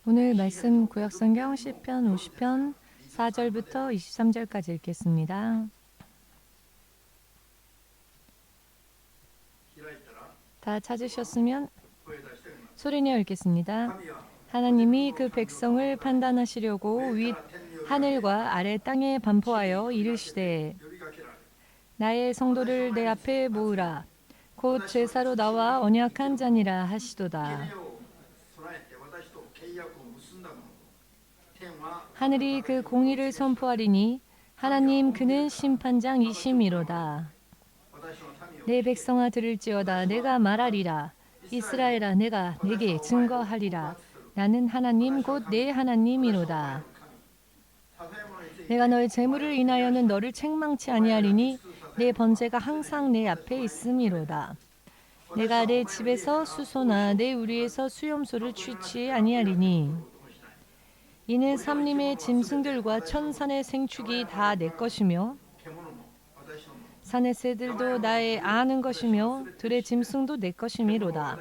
오늘 말씀 구약성경 시편 50편 4절부터 23절까지 읽겠습니다. 다 찾으셨으면 소리내어 읽겠습니다. 하나님이 그 백성을 판단하시려고 윗 하늘과 아래 땅에 반포하여 이르시되 나의 성도를 내 앞에 모으라. 곧 제사로 나와 언약한 자니라 하시도다. 하늘이 그 공의를 선포하리니 하나님 그는 심판장이심이로다. 내 백성아 들을지어다. 내가 말하리라. 이스라엘아 내가 네게 증거하리라. 나는 하나님 곧 내 하나님이로다. 내가 너의 재물을 인하여는 너를 책망치 아니하리니 내 번제가 항상 내 앞에 있음이로다. 내가 내 집에서 수소나 내 우리에서 수염소를 취치 아니하리니 이는 삼림의 짐승들과 천산의 생축이 다 내 것이며 산의 새들도 나의 아는 것이며 들의 짐승도 내 것이미로다.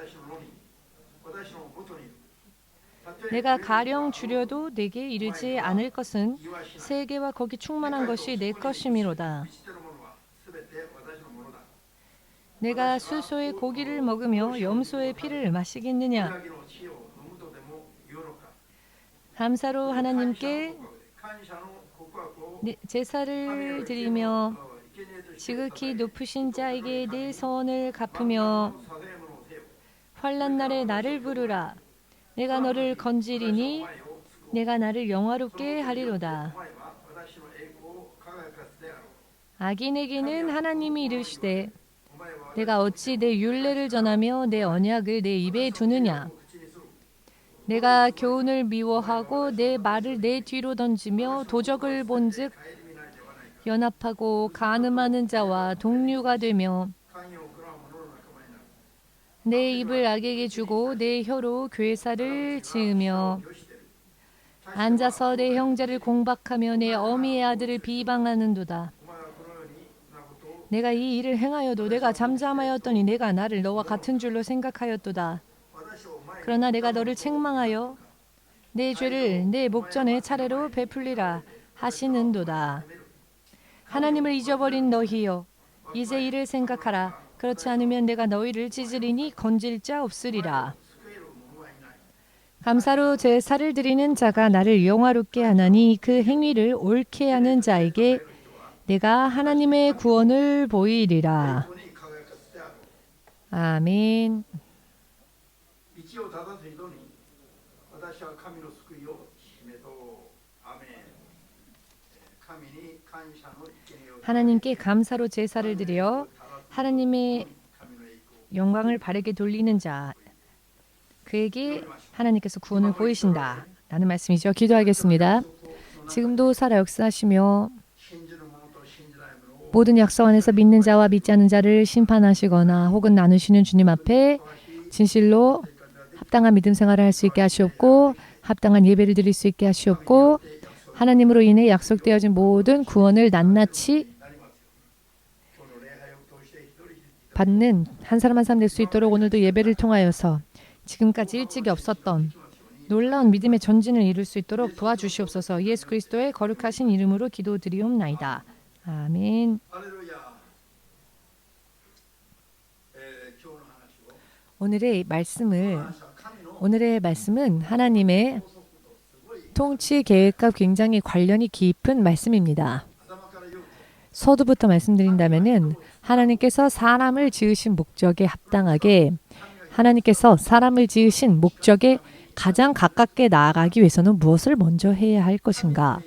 내가 가령 주려도 내게 이르지 않을 것은 세계와 거기 충만한 것이 내 것이미로다. 내가 수소의 고기를 먹으며 염소의 피를 마시겠느냐? 감사로 하나님께 제사를 드리며 지극히 높으신 자에게 내 선을 갚으며 환난 날에 나를 부르라. 내가 너를 건지리니 내가 나를 영화롭게 하리로다. 악인에게는 하나님이 이르시되 내가 어찌 내 율례를 전하며 내 언약을 내 입에 두느냐. 내가 교훈을 미워하고 내 말을 내 뒤로 던지며 도적을 본즉 연합하고 간음하는 자와 동류가 되며 내 입을 악에게 주고 내 혀로 괴사를 지으며 앉아서 내 형제를 공박하며 내 어미의 아들을 비방하는도다. 내가 이 일을 행하여도 내가 잠잠하였더니 내가 나를 너와 같은 줄로 생각하였도다. 그러나 내가 너를 책망하여 내 죄를 내 목전에 차례로 베풀리라 하시는도다. 하나님을 잊어버린 너희여 이제 이를 생각하라. 그렇지 않으면 내가 너희를 찢으리니 건질 자 없으리라. 감사로 제사를 드리는 자가 나를 영화롭게 하나니 그 행위를 옳게 하는 자에게 내가 하나님의 구원을 보이리라. 아멘. 하나님께 감사로 제사를 드려 하나님의 영광을 바르게 돌리는 자 그에게 하나님께서 구원을 보이신다 라는 말씀이죠. 기도하겠습니다. 지금도 살아 역사하시며 모든 약속 안에서 믿는 자와 믿지 않는 자를 심판하시거나 혹은 나누시는 주님 앞에 진실로 합당한 믿음 생활을 할 수 있게 하시옵고 합당한 예배를 드릴 수 있게 하시옵고 하나님으로 인해 약속되어진 모든 구원을 낱낱이 받는 한 사람 한 사람 될 수 있도록 오늘도 예배를 통하여서 지금까지 일찍이 없었던 놀라운 믿음의 전진을 이룰 수 있도록 도와주시옵소서. 예수 그리스도의 거룩하신 이름으로 기도드리옵나이다. 아멘. 오늘의 말씀은 하나님의 통치 계획과 굉장히 관련이 깊은 말씀입니다. 서두부터 말씀드린다면은 하나님께서 사람을 지으신 목적에 합당하게 하나님께서 사람을 지으신 목적에 가장 가깝게 나아가기 위해서는 무엇을 먼저 해야 할 것인가?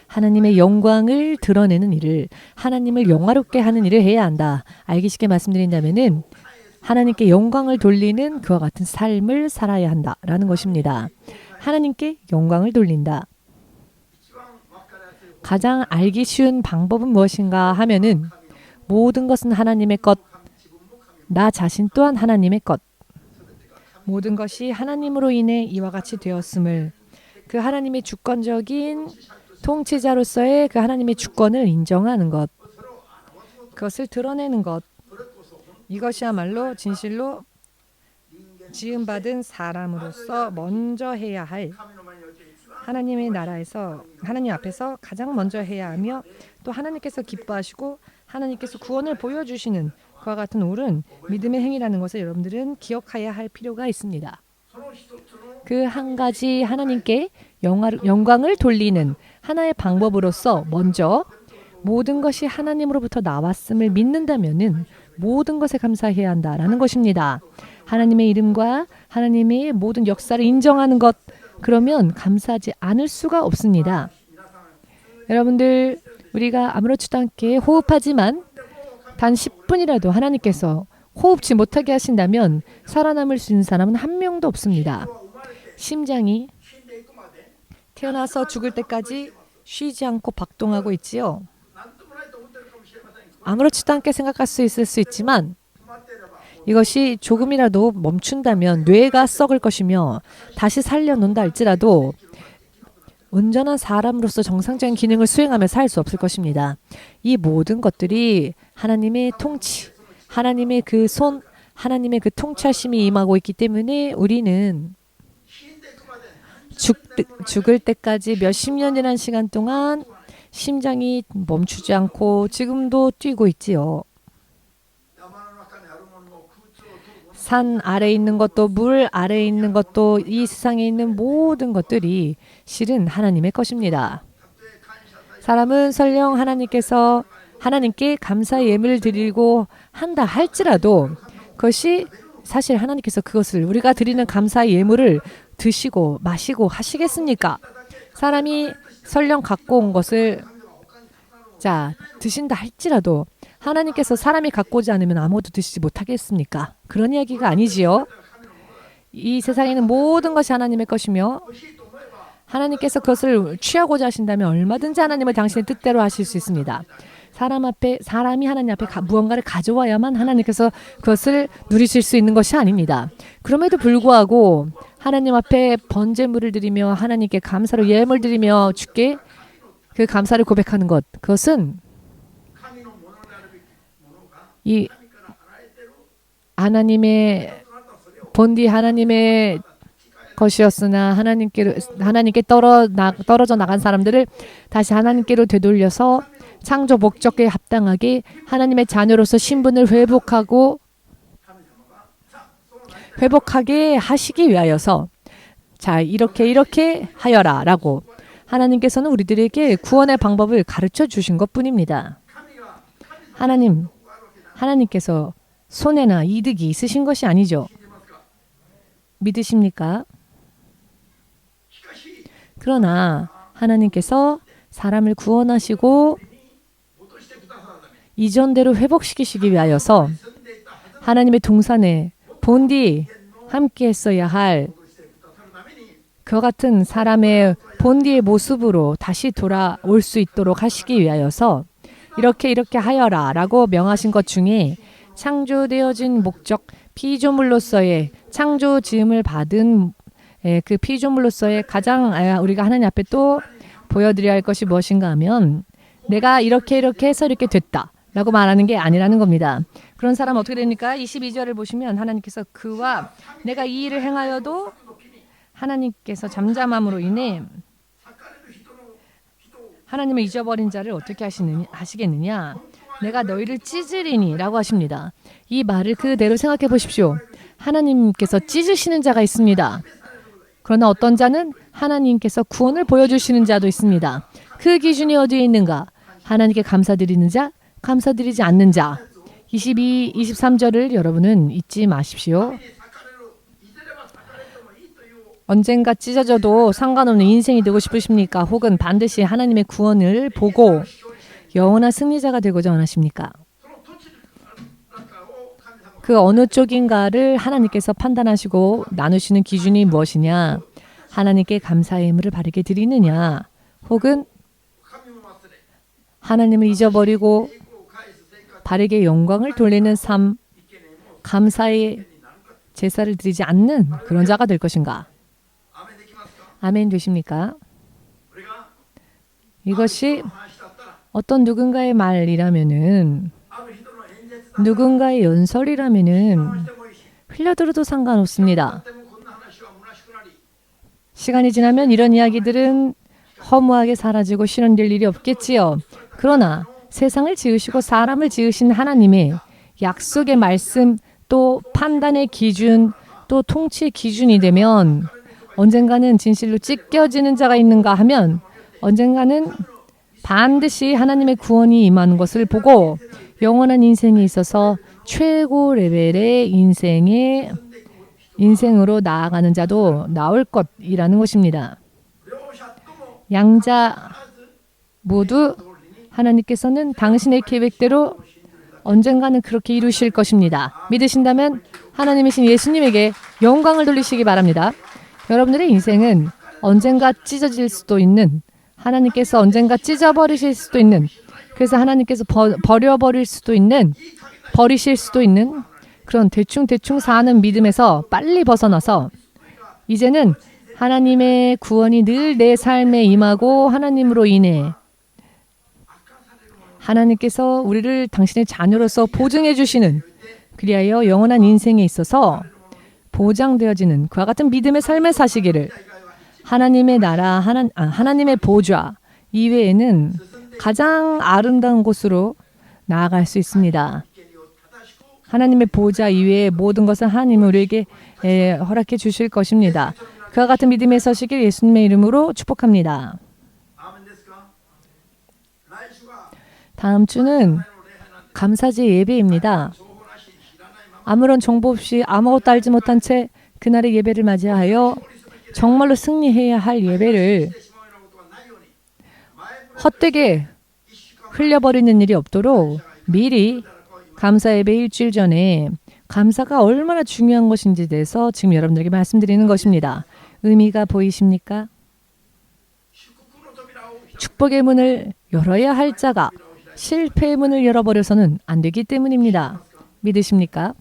하나님의 영광을 드러내는 일을, 하나님을 영화롭게 하는 일을 해야 한다. 알기 쉽게 말씀드린다면은 하나님께 영광을 돌리는 그와 같은 삶을 살아야 한다라는 것입니다. 하나님께 영광을 돌린다. 가장 알기 쉬운 방법은 무엇인가 하면은 모든 것은 하나님의 것, 나 자신 또한 하나님의 것. 모든 것이 하나님으로 인해 이와 같이 되었음을 그 하나님의 주권적인 통치자로서의 그 하나님의 주권을 인정하는 것, 그것을 드러내는 것, 이것이야말로 진실로 지음받은 사람으로서 먼저 해야 할 하나님의 나라에서 하나님 앞에서 가장 먼저 해야 하며 또 하나님께서 기뻐하시고 하나님께서 구원을 보여주시는 그와 같은 옳은 믿음의 행위라는 것을 여러분들은 기억해야 할 필요가 있습니다. 그 한 가지 하나님께 영광을 돌리는 하나의 방법으로서 먼저 모든 것이 하나님으로부터 나왔음을 믿는다면은 모든 것에 감사해야 한다라는 것입니다. 하나님의 이름과 하나님의 모든 역사를 인정하는 것, 그러면 감사하지 않을 수가 없습니다. 여러분들, 우리가 아무렇지도 않게 호흡하지만 단 10분이라도 하나님께서 호흡지 못하게 하신다면 살아남을 수 있는 사람은 한 명도 없습니다. 심장이 태어나서 죽을 때까지 쉬지 않고 박동하고 있지요. 아무렇지도 않게 생각할 수 있을 수 있지만 이것이 조금이라도 멈춘다면 뇌가 썩을 것이며 다시 살려놓는다 할지라도 온전한 사람으로서 정상적인 기능을 수행하며 살 수 없을 것입니다. 이 모든 것들이 하나님의 통치, 하나님의 그 손, 하나님의 그 통치하심이 임하고 있기 때문에 우리는 죽을 때까지 몇십 년이라는 시간 동안 심장이 멈추지 않고 지금도 뛰고 있지요. 산 아래에 있는 것도 물 아래에 있는 것도 이 세상에 있는 모든 것들이 실은 하나님의 것입니다. 사람은 설령 하나님께서 하나님께 감사의 예물을 드리고 한다 할지라도 그것이 사실 하나님께서 그것을 우리가 드리는 감사의 예물을 드시고 마시고 하시겠습니까? 사람이 설령 갖고 온 것을 드신다 할지라도 하나님께서 사람이 갖고 오지 않으면 아무도 드시지 못하겠습니까? 그런 이야기가 아니지요. 이 세상에 있는 모든 것이 하나님의 것이며 하나님께서 그것을 취하고자 하신다면 얼마든지 하나님을 당신의 뜻대로 하실 수 있습니다. 사람이 하나님 앞에 무언가를 가져와야만 하나님께서 그것을 누리실 수 있는 것이 아닙니다. 그럼에도 불구하고 하나님 앞에 번제물을 드리며 하나님께 감사로 예물 드리며 주께 그 감사를 고백하는 것, 그것은 이 하나님의 본디 하나님의 것이었으나 하나님께 떨어져 나간 사람들을 다시 하나님께로 되돌려서 창조 목적에 합당하게 하나님의 자녀로서 신분을 회복하게 하시기 위하여서 이렇게 하여라라고 하나님께서는 우리들에게 구원의 방법을 가르쳐 주신 것뿐입니다. 하나님께서 손해나 이득이 있으신 것이 아니죠. 믿으십니까? 그러나 하나님께서 사람을 구원하시고 이전대로 회복시키시기 위하여서 하나님의 동산에 본디 함께 했어야 할 그와 같은 사람의 본디의 모습으로 다시 돌아올 수 있도록 하시기 위하여서 이렇게 하여라 라고 명하신 것 중에 창조되어진 목적, 피조물로서의 창조 지음을 받은 그 피조물로서의 가장 우리가 하나님 앞에 또 보여드려야 할 것이 무엇인가 하면 내가 이렇게 해서 이렇게 됐다 라고 말하는 게 아니라는 겁니다. 그런 사람은 어떻게 됩니까? 22절을 보시면 하나님께서 그와 내가 이 일을 행하여도 하나님께서 잠잠함으로 인해 하나님을 잊어버린 자를 어떻게 하시겠느냐? 내가 너희를 찢으리니 라고 하십니다. 이 말을 그대로 생각해 보십시오. 하나님께서 찢으시는 자가 있습니다. 그러나 어떤 자는 하나님께서 구원을 보여주시는 자도 있습니다. 그 기준이 어디에 있는가? 하나님께 감사드리는 자, 감사드리지 않는 자. 22, 23절을 여러분은 잊지 마십시오. 언젠가 찢어져도 상관없는 인생이 되고 싶으십니까? 혹은 반드시 하나님의 구원을 보고 영원한 승리자가 되고자 원하십니까? 그 어느 쪽인가를 하나님께서 판단하시고 나누시는 기준이 무엇이냐? 하나님께 감사의 예물을 바르게 드리느냐? 혹은 하나님을 잊어버리고 바르게 영광을 돌리는 삶, 감사의 제사를 드리지 않는 그런 자가 될 것인가? 아멘 되십니까? 이것이 어떤 누군가의 말이라면은 누군가의 연설이라면은 흘려들어도 상관없습니다. 시간이 지나면 이런 이야기들은 허무하게 사라지고 실현될 일이 없겠지요. 그러나 세상을 지으시고 사람을 지으신 하나님의 약속의 말씀, 또 판단의 기준, 또 통치의 기준이 되면 언젠가는 진실로 찢겨지는 자가 있는가 하면 언젠가는 반드시 하나님의 구원이 임하는 것을 보고 영원한 인생에 있어서 최고 레벨의 인생으로 나아가는 자도 나올 것이라는 것입니다. 양자 모두 하나님께서는 당신의 계획대로 언젠가는 그렇게 이루실 것입니다. 믿으신다면 하나님이신 예수님에게 영광을 돌리시기 바랍니다. 여러분들의 인생은 언젠가 찢어질 수도 있는, 하나님께서 언젠가 찢어버리실 수도 있는, 그래서 하나님께서 버리실 수도 있는 그런 대충 사는 믿음에서 빨리 벗어나서 이제는 하나님의 구원이 늘 내 삶에 임하고 하나님으로 인해 하나님께서 우리를 당신의 자녀로서 보증해 주시는, 그리하여 영원한 인생에 있어서 보장되어지는 그와 같은 믿음의 삶을 사시기를, 하나님의 나라, 하나님의 보좌 이외에는 가장 아름다운 곳으로 나아갈 수 있습니다. 하나님의 보좌 이외의 모든 것은 하나님이 우리에게 허락해 주실 것입니다. 그와 같은 믿음에 서시길 예수님의 이름으로 축복합니다. 다음 주는 감사제 예배입니다. 아무런 정보 없이 아무것도 알지 못한 채 그날의 예배를 맞이하여 정말로 승리해야 할 예배를 헛되게 흘려버리는 일이 없도록 미리 감사 예배 일주일 전에 감사가 얼마나 중요한 것인지에 대해서 지금 여러분들에게 말씀드리는 것입니다. 의미가 보이십니까? 축복의 문을 열어야 할 자가 실패의 문을 열어버려서는 안 되기 때문입니다. 믿으십니까?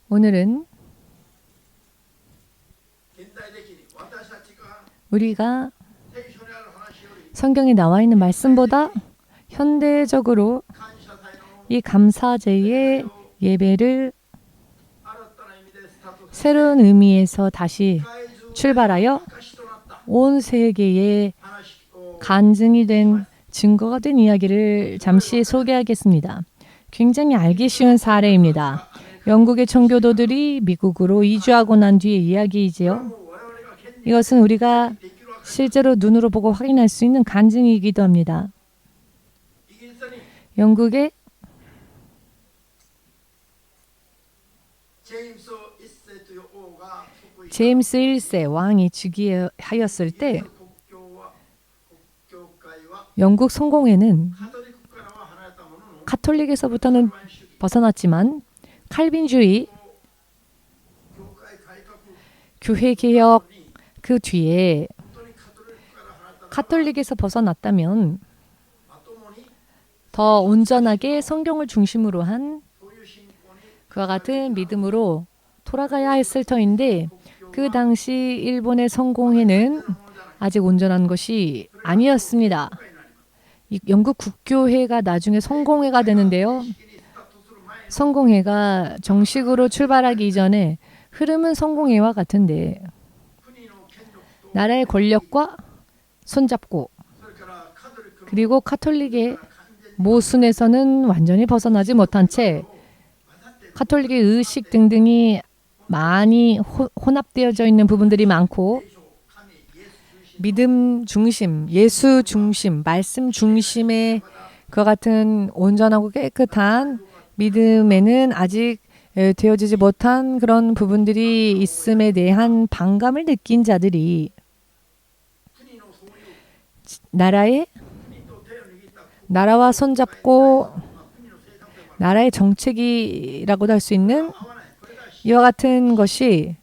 오늘은 우리가 성경에 나와 있는 말씀보다 현대적으로 이 감사제의 예배를 새로운 의미에서 다시 출발하여 온 세계에 간증이 된, 증거가 된 이야기를 잠시 소개하겠습니다. 굉장히 알기 쉬운 사례입니다. 영국의 청교도들이 미국으로 이주하고 난 뒤의 이야기이지요. 이것은 우리가 실제로 눈으로 보고 확인할 수 있는 간증이기도 합니다. 영국의 제임스 1세 왕이 즉위하였을 때 영국 성공회는 카톨릭에서부터는 벗어났지만 칼빈주의, 교회 개혁 그 뒤에 카톨릭에서 벗어났다면 더 온전하게 성경을 중심으로 한 그와 같은 믿음으로 돌아가야 했을 터인데 그 당시 일본의 성공회는 아직 온전한 것이 아니었습니다. 영국 국교회가 나중에 성공회가 되는데요. 성공회가 정식으로 출발하기 이전에 흐름은 성공회와 같은데 나라의 권력과 손잡고 그리고 카톨릭의 모순에서는 완전히 벗어나지 못한 채 카톨릭의 의식 등등이 많이 혼합되어져 있는 부분들이 많고 믿음 중심, 예수 중심, 말씀 중심의 그와 같은 온전하고 깨끗한 믿음에는 아직 되어지지 못한 그런 부분들이 있음에 대한 반감을 느낀 자들이 나라와 손잡고 나라의 정책이라고도 할 수 있는 이와 같은 것이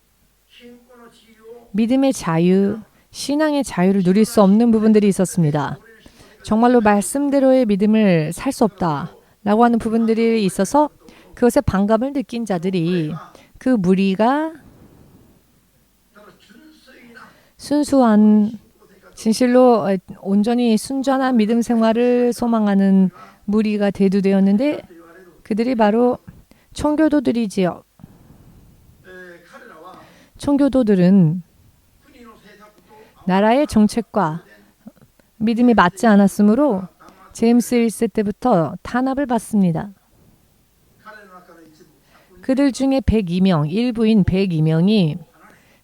믿음의 자유, 신앙의 자유를 누릴 수 없는 부분들이 있었습니다. 정말로 말씀대로의 믿음을 살 수 없다라고 하는 부분들이 있어서 그것에 반감을 느낀 자들이 그 무리가 순수한 진실로 온전히 순전한 믿음 생활을 소망하는 무리가 대두되었는데 그들이 바로 청교도들이지요. 청교도들은 나라의 정책과 믿음이 맞지 않았으므로 제임스 1세 때부터 탄압을 받습니다. 그들 중에 102명, 일부인 102명이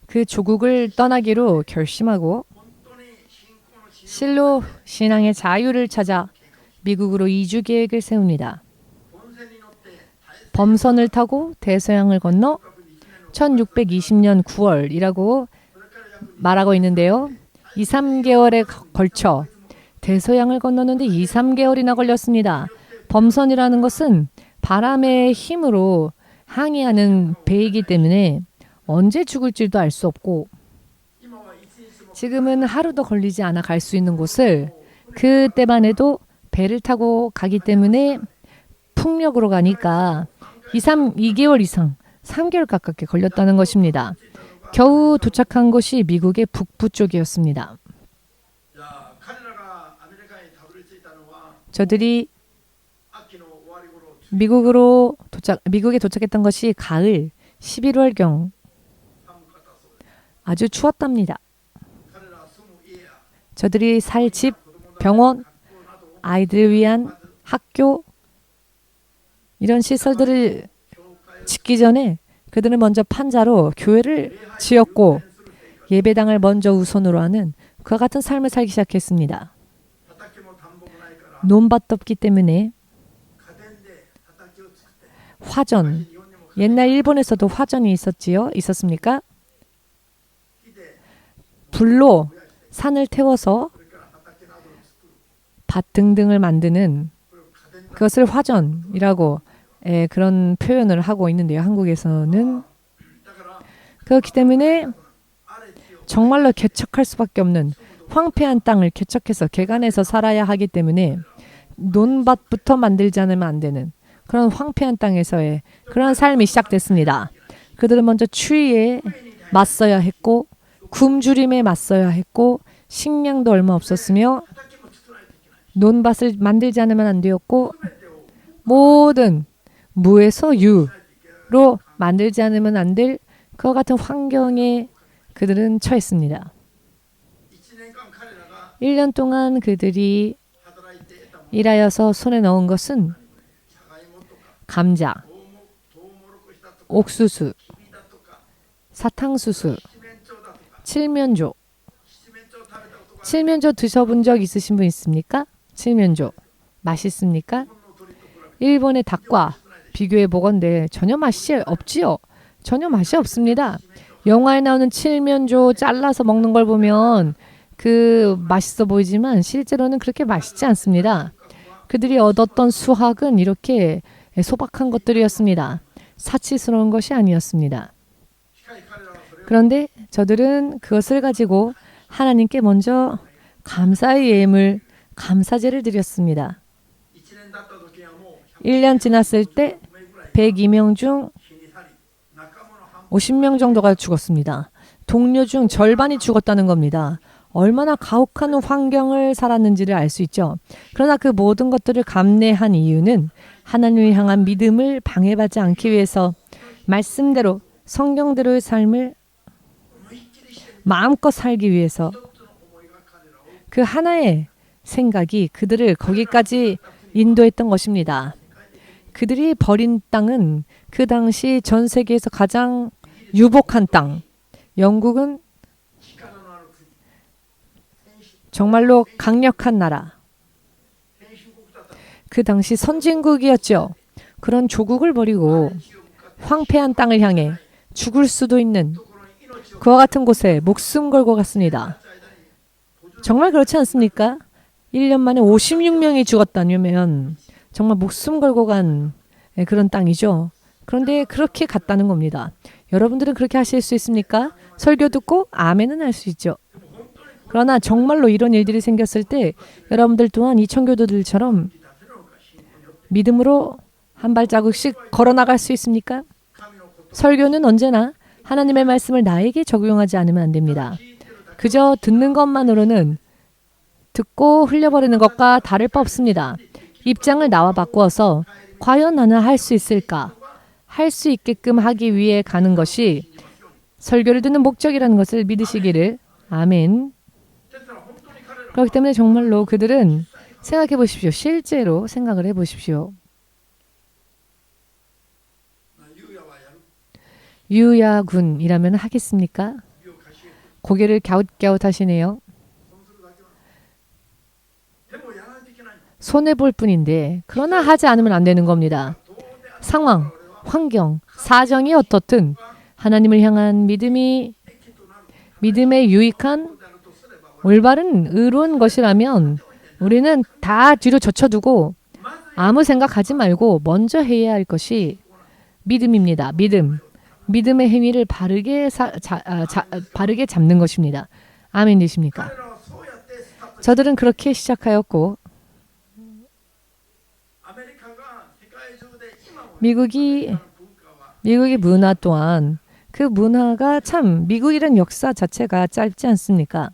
그 조국을 떠나기로 결심하고 실로 신앙의 자유를 찾아 미국으로 이주 계획을 세웁니다. 범선을 타고 대서양을 건너 1620년 9월이라고 말하고 있는데요. 2, 3개월에 걸쳐 대서양을 건너는데 2, 3개월이나 걸렸습니다. 범선이라는 것은 바람의 힘으로 항해하는 배이기 때문에 언제 죽을지도 알 수 없고 지금은 하루도 걸리지 않아 갈 수 있는 곳을 그때만 해도 배를 타고 가기 때문에 풍력으로 가니까 2개월 이상 3개월 가깝게 걸렸다는 것입니다. 겨우 도착한 곳이 미국의 북부 쪽이었습니다. 저들이 미국에 도착했던 것이 가을 11월경 아주 추웠답니다. 저들이 살 집, 병원, 아이들을 위한 학교 이런 시설들을 짓기 전에 그들은 먼저 판자로 교회를 지었고 예배당을 먼저 우선으로 하는 그와 같은 삶을 살기 시작했습니다. 논밭도 없기 때문에 화전, 옛날 일본에서도 화전이 있었습니까? 불로 산을 태워서 밭 등등을 만드는 그것을 화전이라고 그런 표현을 하고 있는데요. 한국에서는 그렇기 때문에 정말로 개척할 수밖에 없는 황폐한 땅을 개척해서 개간해서 살아야 하기 때문에 논밭부터 만들지 않으면 안 되는 그런 황폐한 땅에서의 그런 삶이 시작됐습니다. 그들은 먼저 추위에 맞서야 했고 굶주림에 맞서야 했고 식량도 얼마 없었으며 논밭을 만들지 않으면 안 되었고 모든 무에서 유로 만들지 않으면 안 될 그와 같은 환경에 그들은 처했습니다. 1년 동안 그들이 일하여서 손에 넣은 것은 감자, 옥수수, 사탕수수, 칠면조. 칠면조 드셔본 적 있으신 분 있습니까? 칠면조. 맛있습니까? 일본의 닭과 비교해 보건대 전혀 맛이 없지요. 전혀 맛이 없습니다. 영화에 나오는 칠면조 잘라서 먹는 걸 보면 그 맛있어 보이지만 실제로는 그렇게 맛있지 않습니다. 그들이 얻었던 수확은 이렇게 소박한 것들이었습니다. 사치스러운 것이 아니었습니다. 그런데 저들은 그것을 가지고 하나님께 먼저 감사의 예물, 감사제를 드렸습니다. 1년 지났을 때 102명 중 50명 정도가 죽었습니다. 동료 중 절반이 죽었다는 겁니다. 얼마나 가혹한 환경을 살았는지를 알 수 있죠. 그러나 그 모든 것들을 감내한 이유는 하나님을 향한 믿음을 방해받지 않기 위해서 말씀대로 성경대로의 삶을 마음껏 살기 위해서 그 하나의 생각이 그들을 거기까지 인도했던 것입니다. 그들이 버린 땅은 그 당시 전 세계에서 가장 유복한 땅. 영국은 정말로 강력한 나라. 그 당시 선진국이었죠. 그런 조국을 버리고 황폐한 땅을 향해 죽을 수도 있는 그와 같은 곳에 목숨 걸고 갔습니다. 정말 그렇지 않습니까? 1년 만에 56명이 죽었다면 정말 목숨 걸고 간 그런 땅이죠. 그런데 그렇게 갔다는 겁니다. 여러분들은 그렇게 하실 수 있습니까? 설교 듣고 아멘은 할 수 있죠. 그러나 정말로 이런 일들이 생겼을 때 여러분들 또한 이 청교도들처럼 믿음으로 한 발자국씩 걸어나갈 수 있습니까? 설교는 언제나 하나님의 말씀을 나에게 적용하지 않으면 안 됩니다. 그저 듣는 것만으로는 듣고 흘려버리는 것과 다를 바 없습니다. 입장을 나와 바꾸어서 과연 나는 할 수 있을까? 할 수 있게끔 하기 위해 가는 것이 설교를 듣는 목적이라는 것을 믿으시기를. 아멘. 그렇기 때문에 정말로 그들은 생각해 보십시오. 실제로 생각을 해 보십시오. 유야군이라면 하겠습니까? 고개를 갸웃갸웃하시네요. 손해볼 뿐인데 그러나 하지 않으면 안 되는 겁니다. 상황, 환경, 사정이 어떻든 하나님을 향한 믿음의 유익한 올바른 의로운 것이라면 우리는 다 뒤로 젖혀두고 아무 생각하지 말고 먼저 해야 할 것이 믿음입니다. 믿음의 행위를 바르게 잡는 것입니다. 아멘 되십니까? 저들은 그렇게 시작하였고 미국의 문화 또한 그 문화가 참 미국이란 역사 자체가 짧지 않습니까?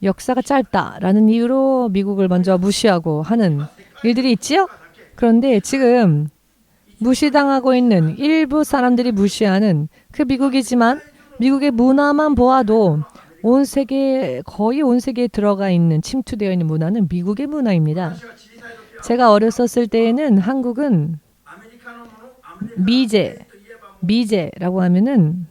역사가 짧다라는 이유로 미국을 먼저 무시하고 하는 일들이 있지요? 그런데 지금 무시당하고 있는 일부 사람들이 무시하는 그 미국이지만 미국의 문화만 보아도 거의 온 세계에 들어가 있는 침투되어 있는 문화는 미국의 문화입니다. 제가 어렸었을 때에는 한국은 미제라고 하면은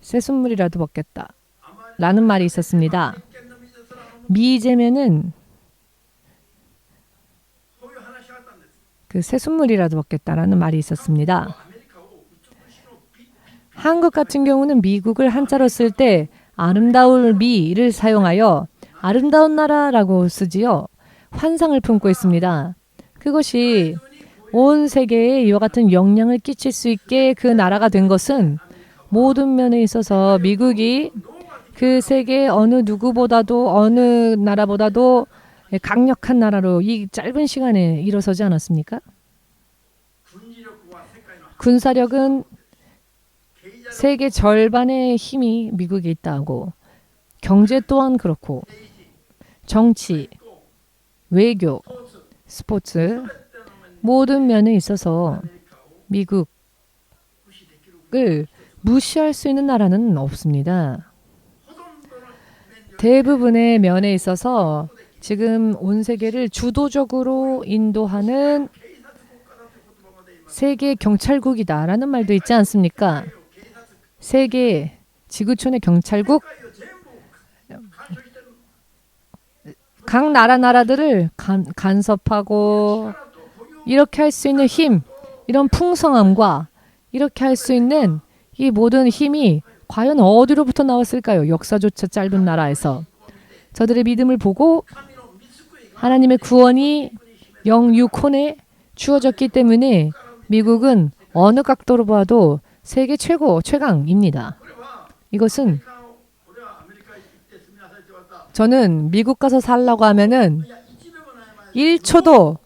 새순물이라도 먹겠다 라는 말이 있었습니다. 미제면은 그 새순물이라도 먹겠다라는 말이 있었습니다. 한국 같은 경우는 미국을 한자로 쓸 때 아름다울 미를 사용하여 아름다운 나라라고 쓰지요. 환상을 품고 있습니다. 그것이 온 세계에 이와 같은 영향을 끼칠 수 있게 그 나라가 된 것은 모든 면에 있어서 미국이 그 세계 어느 누구보다도 어느 나라보다도 강력한 나라로 이 짧은 시간에 일어서지 않았습니까? 군사력은 세계 절반의 힘이 미국에 있다고, 경제 또한 그렇고, 정치, 외교, 스포츠 모든 면에 있어서 미국을 무시할 수 있는 나라는 없습니다. 대부분의 면에 있어서 지금 온 세계를 주도적으로 인도하는 세계 경찰국이다라는 말도 있지 않습니까? 세계 지구촌의 경찰국, 각 나라들을 간섭하고 이렇게 할 수 있는 힘, 이런 풍성함과 이렇게 할 수 있는 이 모든 힘이 과연 어디로부터 나왔을까요? 역사조차 짧은 나라에서. 저들의 믿음을 보고 하나님의 구원이 영유콘에 주어졌기 때문에 미국은 어느 각도로 봐도 세계 최강입니다. 이것은 저는 미국 가서 살라고 하면은 1초도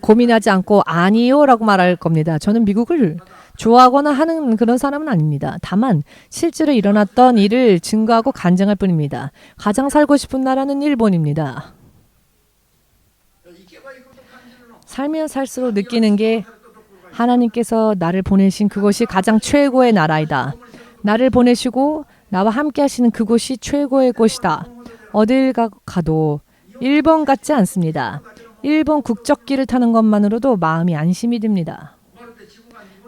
고민하지 않고 아니요라고 말할 겁니다. 저는 미국을 좋아하거나 하는 그런 사람은 아닙니다. 다만 실제로 일어났던 일을 증거하고 간증할 뿐입니다. 가장 살고 싶은 나라는 일본입니다. 살면 살수록 느끼는 게 하나님께서 나를 보내신 그곳이 가장 최고의 나라이다. 나를 보내시고 나와 함께 하시는 그곳이 최고의 곳이다. 어딜 가도 일본 같지 않습니다. 일본 국적기를 타는 것만으로도 마음이 안심이 됩니다.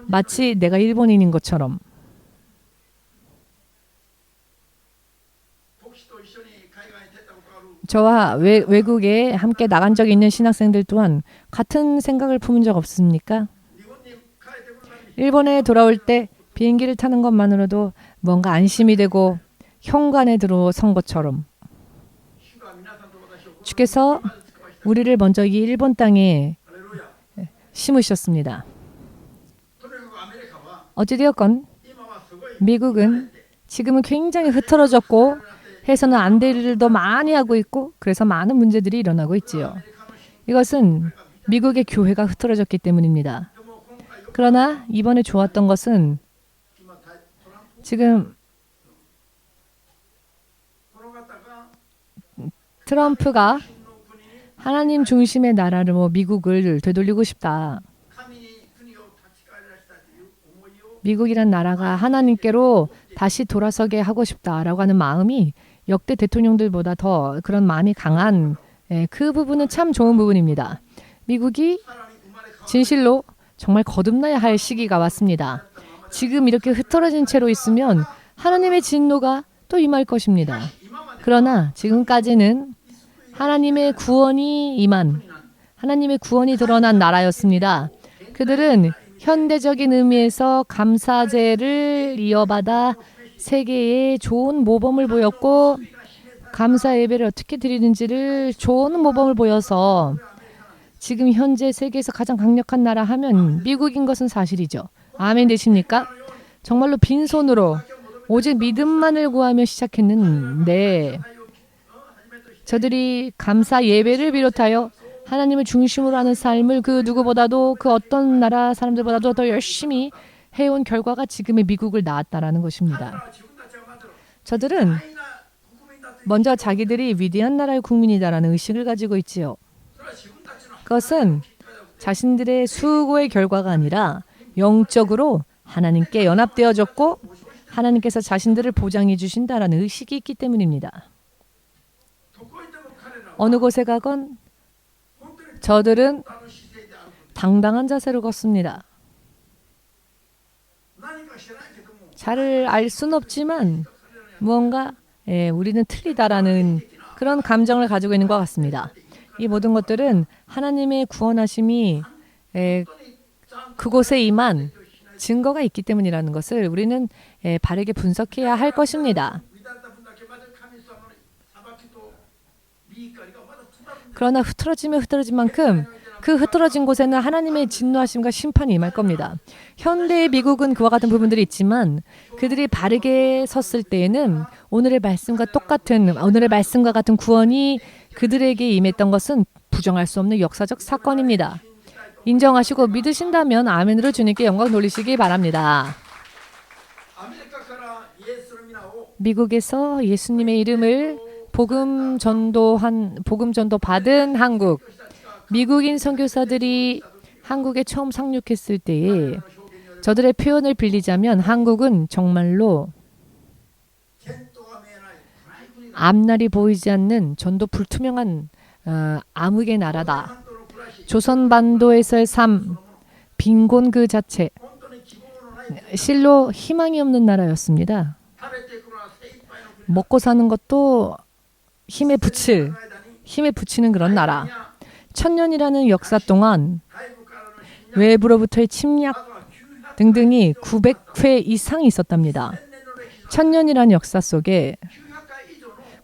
마치 내가 일본인인 것처럼. 저와 외국에 함께 나간 적이 있는 신학생들 또한 같은 생각을 품은 적 없습니까? 일본에 돌아올 때 비행기를 타는 것만으로도 뭔가 안심이 되고 현관에 들어선 것처럼. 주께서 우리를 먼저 이 일본 땅에 심으셨습니다. 어찌되었건 미국은 지금은 굉장히 흐트러졌고 해서는 안 될 일도 많이 하고 있고 그래서 많은 문제들이 일어나고 있지요. 이것은 미국의 교회가 흐트러졌기 때문입니다. 그러나 이번에 좋았던 것은 지금 트럼프가 하나님 중심의 나라를 미국을 되돌리고 싶다. 미국이란 나라가 하나님께로 다시 돌아서게 하고 싶다라고 하는 마음이 역대 대통령들보다 더 그런 마음이 강한 그 부분은 참 좋은 부분입니다. 미국이 진실로 정말 거듭나야 할 시기가 왔습니다. 지금 이렇게 흐트러진 채로 있으면 하나님의 진노가 또 임할 것입니다. 그러나 지금까지는 하나님의 구원이 하나님의 구원이 드러난 나라였습니다. 그들은 현대적인 의미에서 감사제를 이어받아 세계에 좋은 모범을 보였고 감사 예배를 어떻게 드리는지를 좋은 모범을 보여서 지금 현재 세계에서 가장 강력한 나라 하면 미국인 것은 사실이죠. 아멘 되십니까? 정말로 빈손으로 오직 믿음만을 구하며 시작했는데 저들이 감사 예배를 비롯하여 하나님을 중심으로 하는 삶을 그 누구보다도 그 어떤 나라 사람들보다도 더 열심히 해온 결과가 지금의 미국을 낳았다라는 것입니다. 저들은 먼저 자기들이 위대한 나라의 국민이다라는 의식을 가지고 있지요. 그것은 자신들의 수고의 결과가 아니라 영적으로 하나님께 연합되어졌고 하나님께서 자신들을 보장해 주신다라는 의식이 있기 때문입니다. 어느 곳에 가건 저들은 당당한 자세를 걷습니다. 잘 알 수는 없지만 무언가 우리는 틀리다라는 그런 감정을 가지고 있는 것 같습니다. 이 모든 것들은 하나님의 구원하심이 그곳에 임한 증거가 있기 때문이라는 것을 우리는 바르게 분석해야 할 것입니다. 그러나 흐트러지면 흐트러진 만큼 그 흐트러진 곳에는 하나님의 진노하심과 심판이 임할 겁니다. 현대의 미국은 그와 같은 부분들이 있지만 그들이 바르게 섰을 때에는 오늘의 말씀과 같은 구원이 그들에게 임했던 것은 부정할 수 없는 역사적 사건입니다. 인정하시고 믿으신다면 아멘으로 주님께 영광 돌리시기 바랍니다. 미국에서 예수님의 이름을 복음 전도 받은 한국. 미국인 선교사들이 한국에 처음 상륙했을 때에 저들의 표현을 빌리자면 한국은 정말로 앞날이 보이지 않는 전도 불투명한 암흑의 나라다. 조선반도에서의 삶, 빈곤 그 자체, 실로 희망이 없는 나라였습니다. 먹고 사는 것도 힘에 부치는 그런 나라. 1000년이라는 역사 동안 외부로부터의 침략 등등이 900회 이상이 있었답니다. 1000년이라는 역사 속에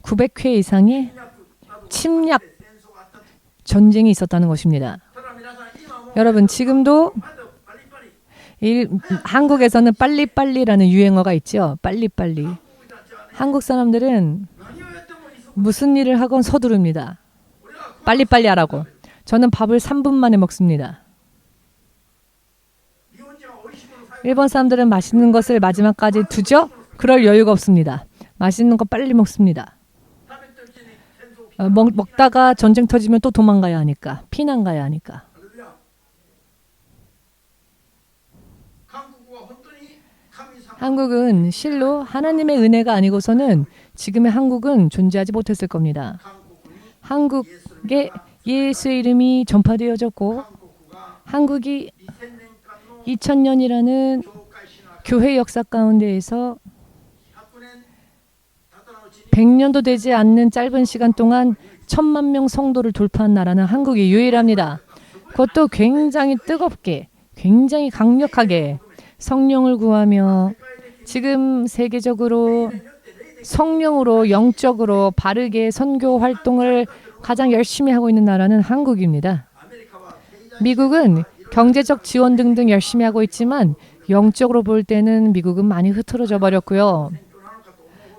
900회 이상의 침략 전쟁이 있었다는 것입니다. 여러분 지금도 한국에서는 빨리빨리라는 유행어가 있죠. 빨리빨리. 한국 사람들은 무슨 일을 하건 서두릅니다. 빨리빨리 하라고. 저는 밥을 3분 만에 먹습니다. 일본 사람들은 맛있는 것을 마지막까지 두죠? 그럴 여유가 없습니다. 맛있는 거 빨리 먹습니다. 먹다가 전쟁 터지면 또 도망가야 하니까. 피난 가야 하니까. 한국은 실로 하나님의 은혜가 아니고서는 지금의 한국은 존재하지 못했을 겁니다. 한국에 예수의 이름이 전파되어졌고 한국이 2000년이라는 교회 역사 가운데에서 100년도 되지 않는 짧은 시간 동안 1000만 명 성도를 돌파한 나라는 한국이 유일합니다. 그것도 굉장히 뜨겁게, 굉장히 강력하게 성령을 구하며 지금 세계적으로 성령으로 영적으로 바르게 선교 활동을 가장 열심히 하고 있는 나라는 한국입니다. 미국은 경제적 지원 등등 열심히 하고 있지만 영적으로 볼 때는 미국은 많이 흐트러져 버렸고요.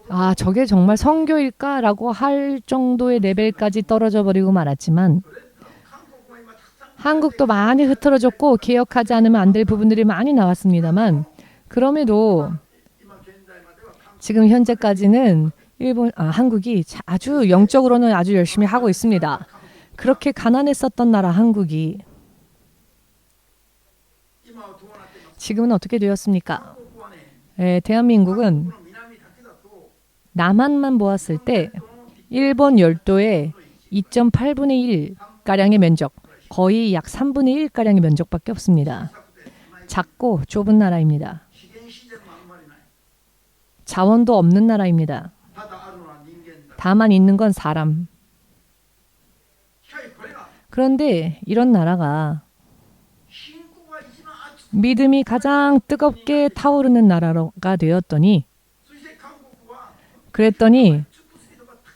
아, 저게 정말 선교일까라고 할 정도의 레벨까지 떨어져 버리고 말았지만 한국도 많이 흐트러졌고 개혁하지 않으면 안 될 부분들이 많이 나왔습니다만 그럼에도 지금 현재까지는 한국이 아주 영적으로는 아주 열심히 하고 있습니다. 그렇게 가난했었던 나라 한국이 지금은 어떻게 되었습니까? 대한민국은 남한만 보았을 때 일본 열도의 2.8분의 1 가량의 면적, 거의 약 3분의 1 가량의 면적밖에 없습니다. 작고 좁은 나라입니다. 자원도 없는 나라입니다. 다만 있는 건 사람. 그런데 이런 나라가 믿음이 가장 뜨겁게 타오르는 나라가 되었더니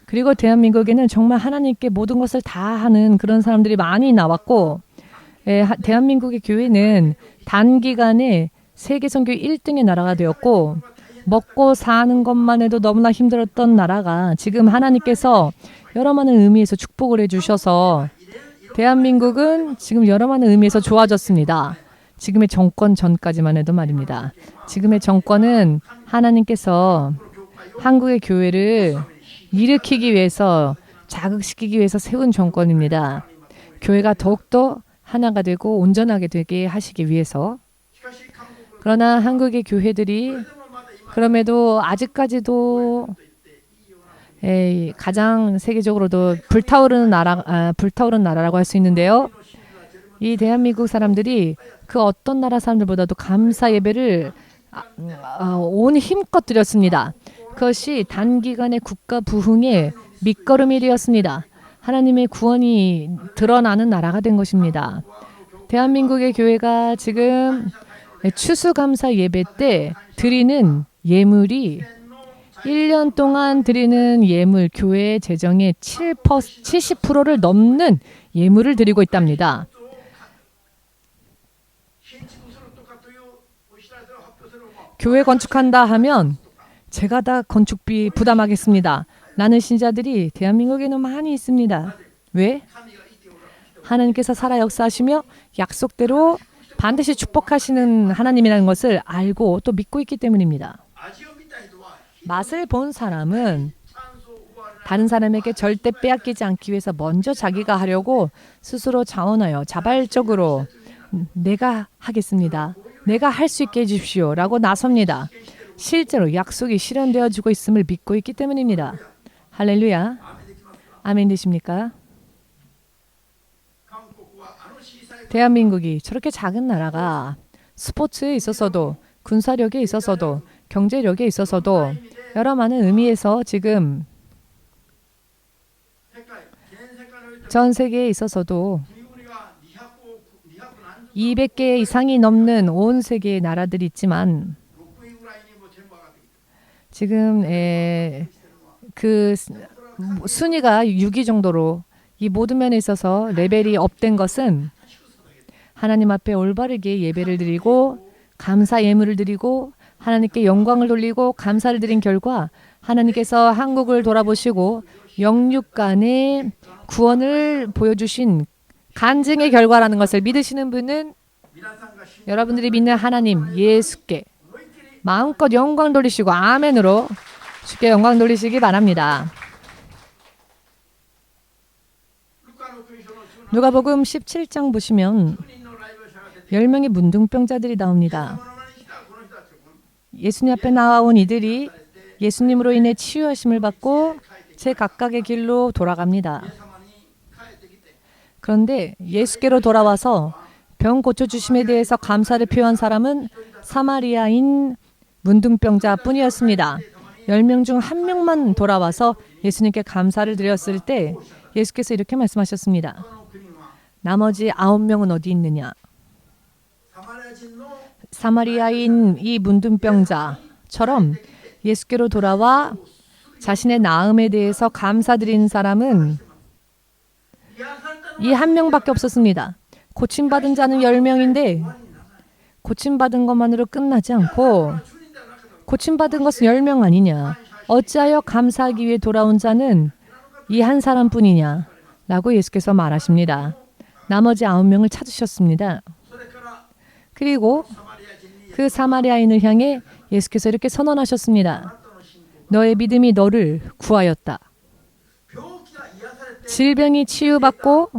그리고 대한민국에는 정말 하나님께 모든 것을 다 하는 그런 사람들이 많이 나왔고 대한민국의 교회는 단기간에 세계 선교 1등의 나라가 되었고 먹고 사는 것만 해도 너무나 힘들었던 나라가 지금 하나님께서 여러 많은 의미에서 축복을 해주셔서 대한민국은 지금 여러 많은 의미에서 좋아졌습니다. 지금의 정권 전까지만 해도 말입니다. 지금의 정권은 하나님께서 한국의 교회를 일으키기 위해서 자극시키기 위해서 세운 정권입니다. 교회가 더욱더 하나가 되고 온전하게 되게 하시기 위해서. 그러나 한국의 교회들이 그럼에도 아직까지도 가장 세계적으로도 불타오르는 나라라고 할 수 있는데요. 이 대한민국 사람들이 그 어떤 나라 사람들보다도 감사 예배를 온 힘껏 드렸습니다. 그것이 단기간의 국가 부흥의 밑거름이 되었습니다. 하나님의 구원이 드러나는 나라가 된 것입니다. 대한민국의 교회가 지금 추수감사 예배 때 드리는 예물이 1년 동안 드리는 예물, 교회 재정의 70%를 넘는 예물을 드리고 있답니다. 교회 건축한다 하면 제가 다 건축비 부담하겠습니다. 라는 신자들이 대한민국에는 많이 있습니다. 왜? 하나님께서 살아 역사하시며 약속대로 반드시 축복하시는 하나님이라는 것을 알고 또 믿고 있기 때문입니다. 맛을 본 사람은 다른 사람에게 절대 빼앗기지 않기 위해서 먼저 자기가 하려고 스스로 자원하여 자발적으로 내가 하겠습니다. 내가 할 수 있게 해주십시오. 라고 나섭니다. 실제로 약속이 실현되어지고 있음을 믿고 있기 때문입니다. 할렐루야. 아멘 되십니까? 대한민국이 저렇게 작은 나라가 스포츠에 있어서도 군사력에 있어서도 경제력에 있어서도 여러 많은 의미에서 지금 전 세계에 있어서도 200개 이상이 넘는 온 세계의 나라들이 있지만 지금 그 순위가 6위 정도로 이 모든 면에 있어서 레벨이 업된 것은 하나님 앞에 올바르게 예배를 드리고 감사 예물을 드리고 하나님께 영광을 돌리고 감사를 드린 결과 하나님께서 한국을 돌아보시고 영육 간의 구원을 보여주신 간증의 결과라는 것을 믿으시는 분은 여러분들이 믿는 하나님 예수께 마음껏 영광 돌리시고 아멘으로 주께 영광 돌리시기 바랍니다. 누가복음 17장 보시면 10명의 문둥병자들이 나옵니다. 예수님 앞에 나와온 이들이 예수님으로 인해 치유하심을 받고 제 각각의 길로 돌아갑니다. 그런데 예수께로 돌아와서 병 고쳐주심에 대해서 감사를 표한 사람은 사마리아인 문둥병자 뿐이었습니다. 10명 중 1명만 돌아와서 예수님께 감사를 드렸을 때 예수께서 이렇게 말씀하셨습니다. 나머지 9명은 어디 있느냐? 사마리아인 이 문둥병자처럼 예수께로 돌아와 자신의 나음에 대해서 감사드린 사람은 이 1명밖에 없었습니다. 고침받은 자는 10명인데 고침받은 것만으로 끝나지 않고 고침받은 것은 10명 아니냐? 어찌하여 감사하기 위해 돌아온 자는 이 한 사람뿐이냐? 라고 예수께서 말하십니다. 나머지 9명을 찾으셨습니다. 그리고 그 사마리아인을 향해 예수께서 이렇게 선언하셨습니다. 너의 믿음이 너를 구하였다. 질병이 치유받고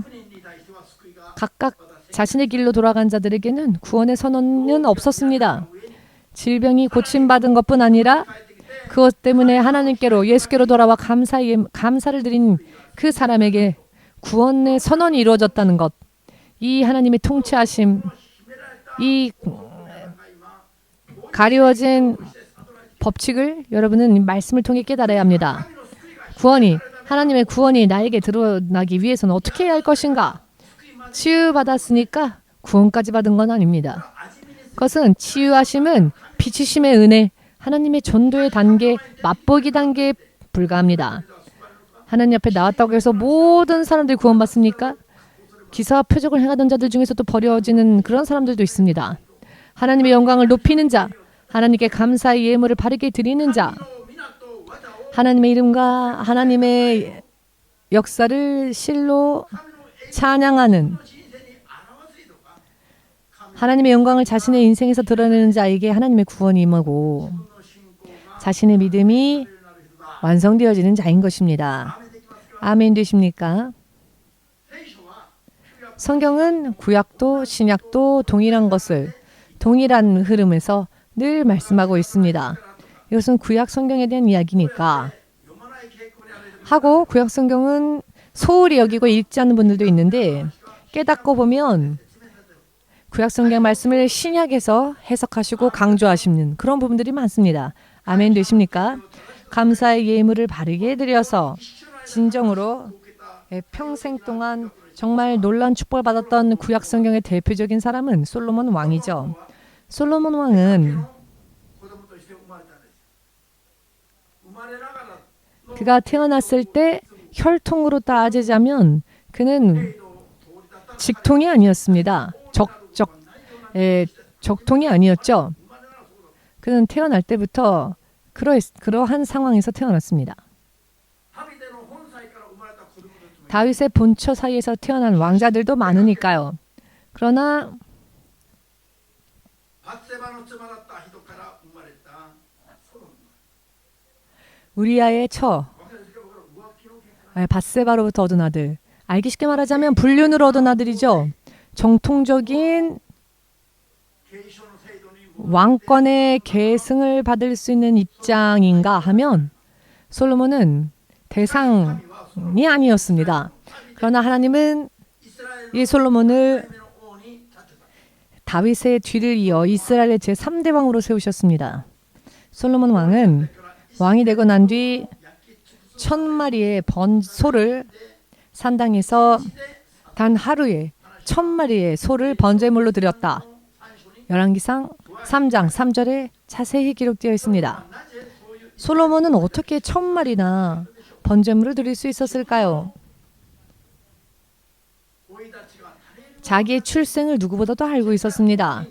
각각 자신의 길로 돌아간 자들에게는 구원의 선언은 없었습니다. 질병이 고침받은 것뿐 아니라 그것 때문에 하나님께로 예수께로 돌아와 감사를 드린 그 사람에게 구원의 선언이 이루어졌다는 것. 이 하나님의 통치하심, 이 가리워진 법칙을 여러분은 말씀을 통해 깨달아야 합니다. 하나님의 구원이 나에게 드러나기 위해서는 어떻게 해야 할 것인가? 치유받았으니까 구원까지 받은 건 아닙니다. 그것은 치유하심은 비치심의 은혜, 하나님의 전도의 단계, 맛보기 단계에 불과합니다. 하나님 앞에 나왔다고 해서 모든 사람들이 구원받습니까? 기사와 표적을 행하던 자들 중에서도 버려지는 그런 사람들도 있습니다. 하나님의 영광을 높이는 자, 하나님께 감사의 예물을 바르게 드리는 자, 하나님의 이름과 하나님의 역사를 실로 찬양하는, 하나님의 영광을 자신의 인생에서 드러내는 자에게 하나님의 구원이 임하고 자신의 믿음이 완성되어지는 자인 것입니다. 아멘 되십니까? 성경은 구약도 신약도 동일한 흐름에서 늘 말씀하고 있습니다. 이것은 구약 성경에 대한 이야기니까 하고, 구약 성경은 소홀히 여기고 읽지 않는 분들도 있는데 깨닫고 보면 구약 성경 말씀을 신약에서 해석하시고 강조하시는 그런 부분들이 많습니다. 아멘 되십니까? 감사의 예물을 바르게 드려서 진정으로 평생 동안 정말 놀라운 축복을 받았던 구약 성경의 대표적인 사람은 솔로몬 왕이죠. 솔로몬 왕은 그가 태어났을 때 혈통으로 따지자면 그는 직통이 아니었습니다. 적통이 아니었죠. 그는 태어날 때부터 그러한 상황에서 태어났습니다. 다윗의 본처 사이에서 태어난 왕자들도 많으니까요. 그러나 우리아의 처, 밧세바로부터 얻은 아들, 알기 쉽게 말하자면 불륜으로 얻은 아들이죠. 정통적인 왕권의 계승을 받을 수 있는 입장인가 하면 솔로몬은 대상이 아니었습니다. 그러나 하나님은 이 솔로몬을 다윗의 뒤를 이어 이스라엘의 제3대 왕으로 세우셨습니다. 솔로몬 왕은 왕이 되고 난 뒤 1000마리의 소를 산당에서 단 하루에 1000마리의 소를 번제물로 드렸다. 열왕기상 3장 3절에 자세히 기록되어 있습니다. 솔로몬은 어떻게 1000마리나 번제물을 드릴 수 있었을까요? 자기의 출생을 누구보다도 알고 있었습니다.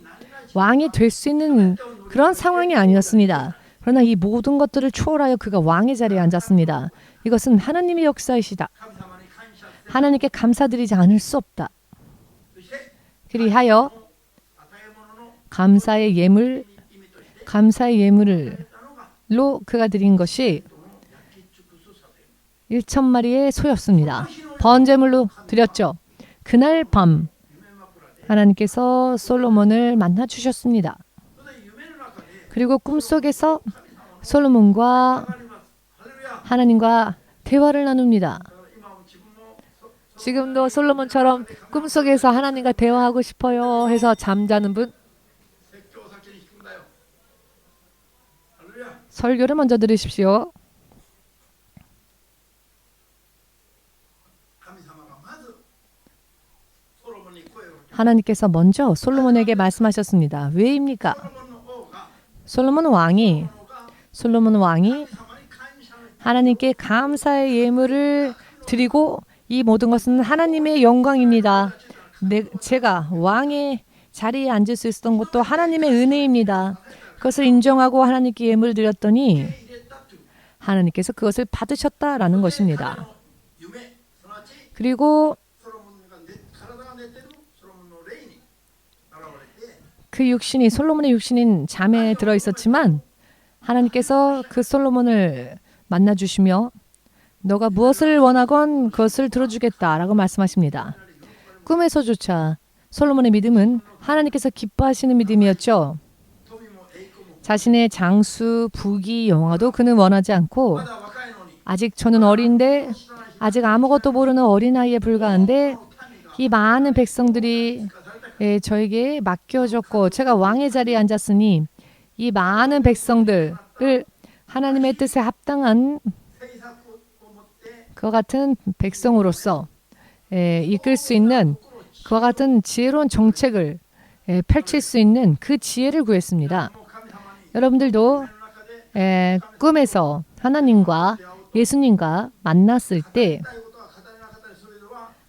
왕이 될 수 있는 그런 상황이 아니었습니다. 그러나 이 모든 것들을 초월하여 그가 왕의 자리에 앉았습니다. 이것은 하나님의 역사이시다. 하나님께 감사드리지 않을 수 없다. 그리하여 감사의 예물로 그가 드린 것이 1000마리의 소였습니다. 번제물로 드렸죠. 그날 밤 하나님께서 솔로몬을 만나 주셨습니다. 그리고 꿈속에서 솔로몬과 하나님과 대화를 나눕니다. 지금도 솔로몬처럼 꿈속에서 하나님과 대화하고 싶어요 해서 잠자는 분, 설교를 먼저 들으십시오. 하나님께서 먼저 솔로몬에게 말씀하셨습니다. 왜입니까? 솔로몬 왕이 하나님께 감사의 예물을 드리고 이 모든 것은 하나님의 영광입니다. 제가 왕의 자리에 앉을 수 있었던 것도 하나님의 은혜입니다. 그것을 인정하고 하나님께 예물을 드렸더니 하나님께서 그것을 받으셨다라는 것입니다. 그리고 그 육신이 솔로몬의 육신인 잠에 들어 있었지만 하나님께서 그 솔로몬을 만나 주시며 너가 무엇을 원하건 그것을 들어주겠다라고 말씀하십니다. 꿈에서조차 솔로몬의 믿음은 하나님께서 기뻐하시는 믿음이었죠. 자신의 장수, 부귀, 영화도 그는 원하지 않고 아직 저는 어린데 아직 아무것도 모르는 어린아이에 불과한데 이 많은 백성들이 저에게 맡겨졌고 제가 왕의 자리에 앉았으니 이 많은 백성들을 하나님의 뜻에 합당한 그와 같은 백성으로서 이끌 수 있는 그와 같은 지혜로운 정책을 펼칠 수 있는 그 지혜를 구했습니다. 여러분들도 꿈에서 하나님과 예수님과 만났을 때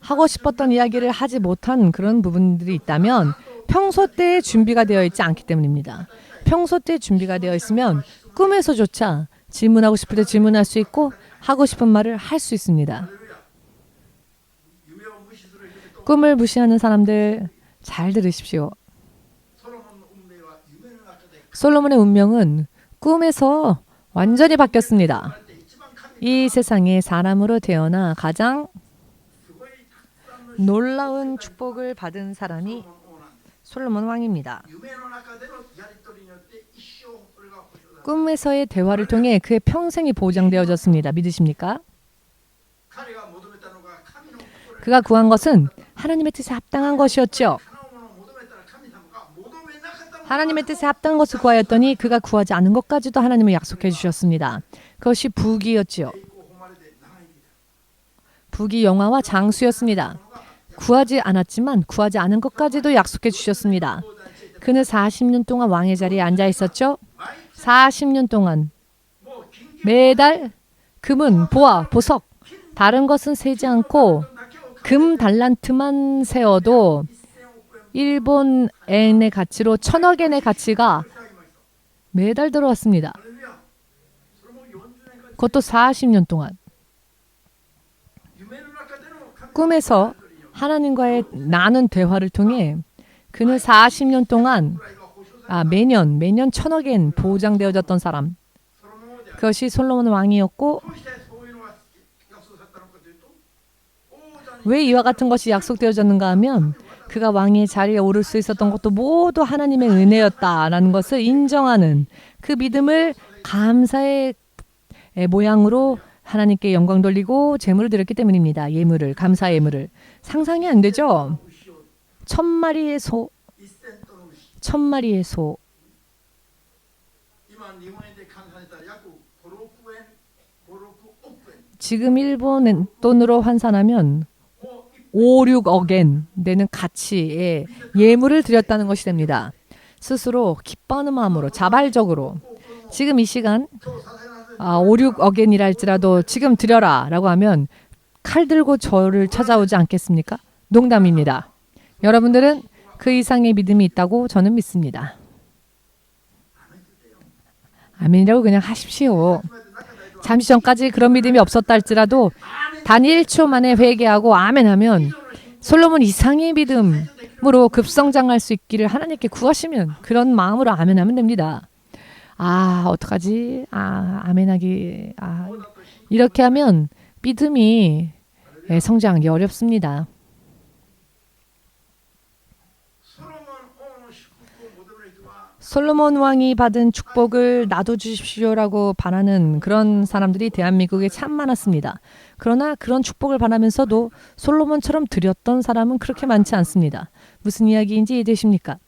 하고 싶었던 이야기를 하지 못한 그런 부분들이 있다면 평소 때 준비가 되어 있지 않기 때문입니다. 평소 때 준비가 되어 있으면 꿈에서조차 질문하고 싶을 때 질문할 수 있고 하고 싶은 말을 할 수 있습니다. 꿈을 무시하는 사람들 잘 들으십시오. 솔로몬의 운명은 꿈에서 완전히 바뀌었습니다. 이 세상에 사람으로 태어나 가장 놀라운 축복을 받은 사람이 솔로몬 왕입니다. 꿈에서의 대화를 통해 그의 평생이 보장되어졌습니다. 믿으십니까? 그가 구한 것은 하나님의 뜻에 합당한 것이었죠. 하나님의 뜻에 합당한 것을 구하였더니 그가 구하지 않은 것까지도 하나님을 약속해 주셨습니다. 그것이 부귀였지요. 부귀, 영화와 장수였습니다. 구하지 않았지만 구하지 않은 것까지도 약속해 주셨습니다. 그는 40년 동안 왕의 자리에 앉아 있었죠. 40년 동안 매달 금은 보화, 보석, 다른 것은 세지 않고 금 달란트만 세어도 일본 엔의 가치로 1000억 엔의 가치가 매달 들어왔습니다. 그것도 40년 동안. 꿈에서 하나님과의 나눈 대화를 통해 그는 40년 동안 매년 1000억 엔 보장되어졌던 사람. 그것이 솔로몬 왕이었고 왜 이와 같은 것이 약속되어졌는가 하면 그가 왕의 자리에 오를 수 있었던 것도 모두 하나님의 은혜였다라는 것을 인정하는 그 믿음을 감사의 모양으로 하나님께 영광 돌리고 재물을 드렸기 때문입니다. 예물을, 감사 예물을. 상상이 안 되죠? 1000마리의 소. 1000마리의 소. 지금 일본 돈으로 환산하면 5, 6억 엔 되는 가치의 예물을 드렸다는 것이 됩니다. 스스로 기뻐하는 마음으로 자발적으로 지금 이 시간 5, 6억 엔이라 할지라도 지금 드려라 라고 하면 칼 들고 저를 찾아오지 않겠습니까? 농담입니다. 여러분들은 그 이상의 믿음이 있다고 저는 믿습니다. 아멘이라고 그냥 하십시오. 잠시 전까지 그런 믿음이 없었다 할지라도 단 1초 만에 회개하고 아멘하면 솔로몬 이상의 믿음으로 급성장할 수 있기를 하나님께 구하시면 그런 마음으로 아멘하면 됩니다. 어떡하지? 아멘하기. 이렇게 하면 믿음이 성장하기 어렵습니다. 솔로몬 왕이 받은 축복을 나도 주십시오라고 바라는 그런 사람들이 대한민국에 참 많았습니다. 그러나 그런 축복을 바라면서도 솔로몬처럼 드렸던 사람은 그렇게 많지 않습니다. 무슨 이야기인지 이해되십니까?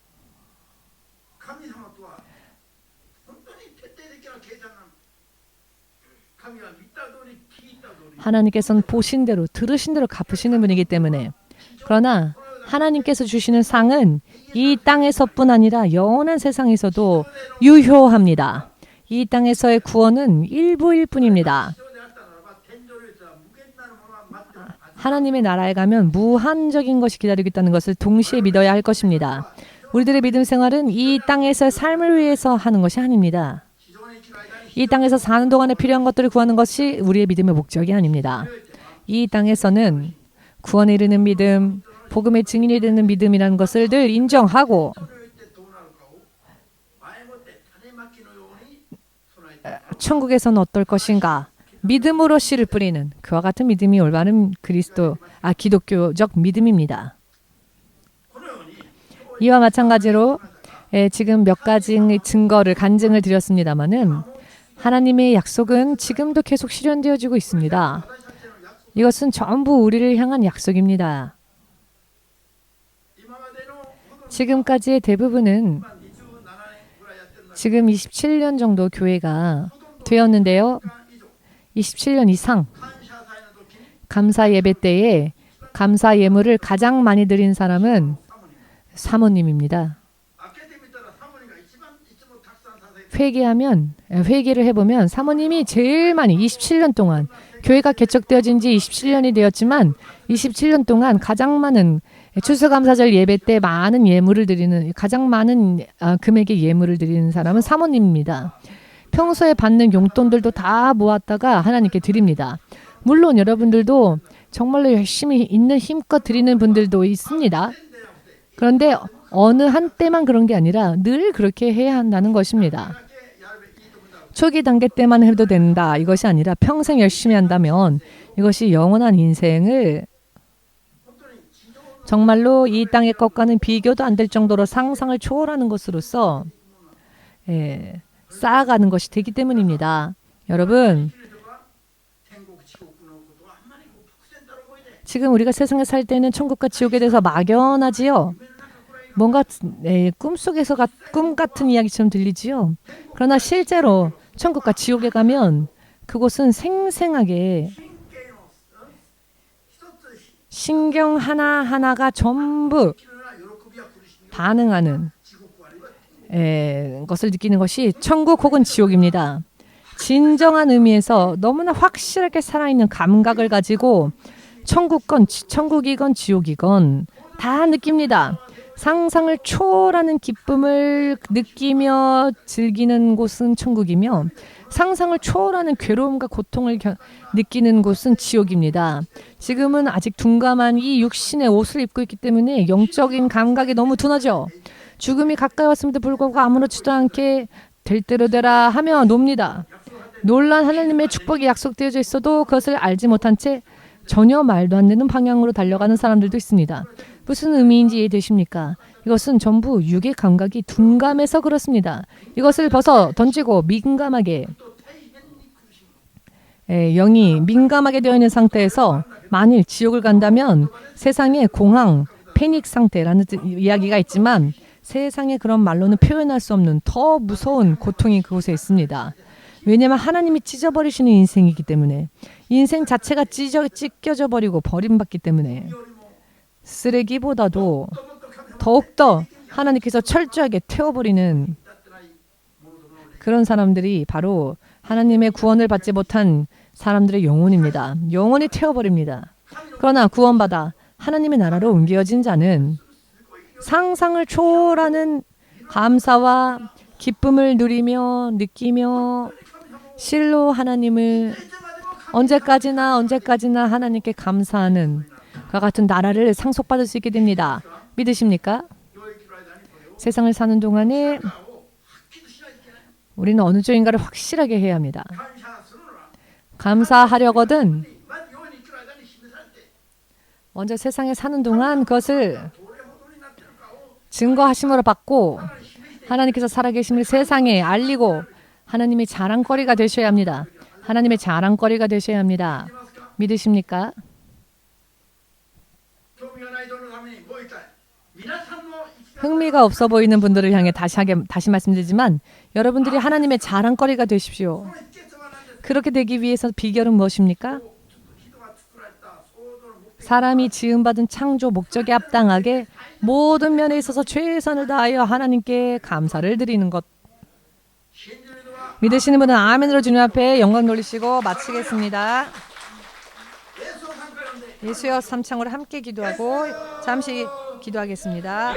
하나님께서는 보신 대로 들으신 대로 갚으시는 분이기 때문에 그러나 하나님께서 주시는 상은 이 땅에서뿐 아니라 영원한 세상에서도 유효합니다. 이 땅에서의 구원은 일부일 뿐입니다. 하나님의 나라에 가면 무한적인 것이 기다리고 있다는 것을 동시에 믿어야 할 것입니다. 우리들의 믿음 생활은 이 땅에서의 삶을 위해서 하는 것이 아닙니다. 이 땅에서 사는 동안에 필요한 것들을 구하는 것이 우리의 믿음의 목적이 아닙니다. 이 땅에서는 구원에 이르는 믿음, 복음의 증인이 되는 믿음이라는 것을 늘 인정하고 천국에서는 어떨 것인가 믿음으로 씨를 뿌리는 그와 같은 믿음이 올바른 기독교적 믿음입니다. 이와 마찬가지로 지금 몇 가지 증거를 간증을 드렸습니다마는 하나님의 약속은 지금도 계속 실현되어지고 있습니다. 이것은 전부 우리를 향한 약속입니다. 지금까지의 대부분은 지금 27년 정도 교회가 되었는데요. 27년 이상 감사 예배 때에 감사 예물을 가장 많이 드린 사람은 사모님입니다. 회개를 해보면 사모님이 제일 많이 27년 동안 교회가 개척되어진 지 27년이 되었지만 27년 동안 가장 많은 추수감사절 예배 때 많은 예물을 드리는 가장 많은 금액의 예물을 드리는 사람은 사모님입니다. 평소에 받는 용돈들도 다 모았다가 하나님께 드립니다. 물론 여러분들도 정말로 열심히 있는 힘껏 드리는 분들도 있습니다. 그런데 어느 한때만 그런 게 아니라 늘 그렇게 해야 한다는 것입니다. 초기 단계 때만 해도 된다. 이것이 아니라 평생 열심히 한다면 이것이 영원한 인생을 정말로 이 땅의 것과는 비교도 안 될 정도로 상상을 초월하는 것으로서 쌓아가는 것이 되기 때문입니다. 여러분, 지금 우리가 세상에 살 때는 천국과 지옥에 대해서 막연하지요. 뭔가 꿈속에서 꿈 같은 이야기처럼 들리지요. 그러나 실제로 천국과 지옥에 가면 그곳은 생생하게 신경 하나하나가 전부 반응하는 것을 느끼는 것이 천국 혹은 지옥입니다. 진정한 의미에서 너무나 확실하게 살아있는 감각을 가지고 천국이건 지옥이건 다 느낍니다. 상상을 초월하는 기쁨을 느끼며 즐기는 곳은 천국이며 상상을 초월하는 괴로움과 고통을 느끼는 곳은 지옥입니다. 지금은 아직 둔감한 이 육신의 옷을 입고 있기 때문에 영적인 감각이 너무 둔하죠. 죽음이 가까이 왔음에도 불구하고 아무렇지도 않게 될 대로 되라 하며 놉니다. 놀란 하나님의 축복이 약속되어져 있어도 그것을 알지 못한 채 전혀 말도 안 되는 방향으로 달려가는 사람들도 있습니다. 무슨 의미인지 이해되십니까? 이것은 전부 육의 감각이 둔감해서 그렇습니다. 이것을 던지고 민감하게 영이 민감하게 되어 있는 상태에서 만일 지옥을 간다면 세상의 공황, 패닉 상태라는 이야기가 있지만 세상에 그런 말로는 표현할 수 없는 더 무서운 고통이 그곳에 있습니다. 왜냐하면 하나님이 찢어버리시는 인생이기 때문에 인생 자체가 찢겨져 버리고 버림받기 때문에 쓰레기보다도 더욱더 하나님께서 철저하게 태워버리는 그런 사람들이 바로 하나님의 구원을 받지 못한 사람들의 영혼입니다. 영혼이 태워버립니다. 그러나 구원받아 하나님의 나라로 옮겨진 자는 상상을 초월하는 감사와 기쁨을 누리며 느끼며 실로 하나님을 언제까지나 하나님께 감사하는 그와 같은 나라를 상속받을 수 있게 됩니다. 믿으십니까? 세상을 사는 동안에 우리는 어느 쪽인가를 확실하게 해야 합니다. 감사하려거든 먼저 세상에 사는 동안 그것을 증거하심으로 받고 하나님께서 살아계심을 세상에 알리고 하나님의 자랑거리가 되셔야 합니다. 하나님의 자랑거리가 되셔야 합니다. 믿으십니까? 흥미가 없어 보이는 분들을 향해 다시 말씀드리지만 여러분들이 하나님의 자랑거리가 되십시오. 그렇게 되기 위해서 비결은 무엇입니까? 사람이 지음받은 창조 목적에 합당하게 모든 면에 있어서 최선을 다하여 하나님께 감사를 드리는 것. 믿으시는 분은 아멘으로 주님 앞에 영광 돌리시고 마치겠습니다. 예수여 삼창으로 함께 기도하고 잠시 기도하겠습니다.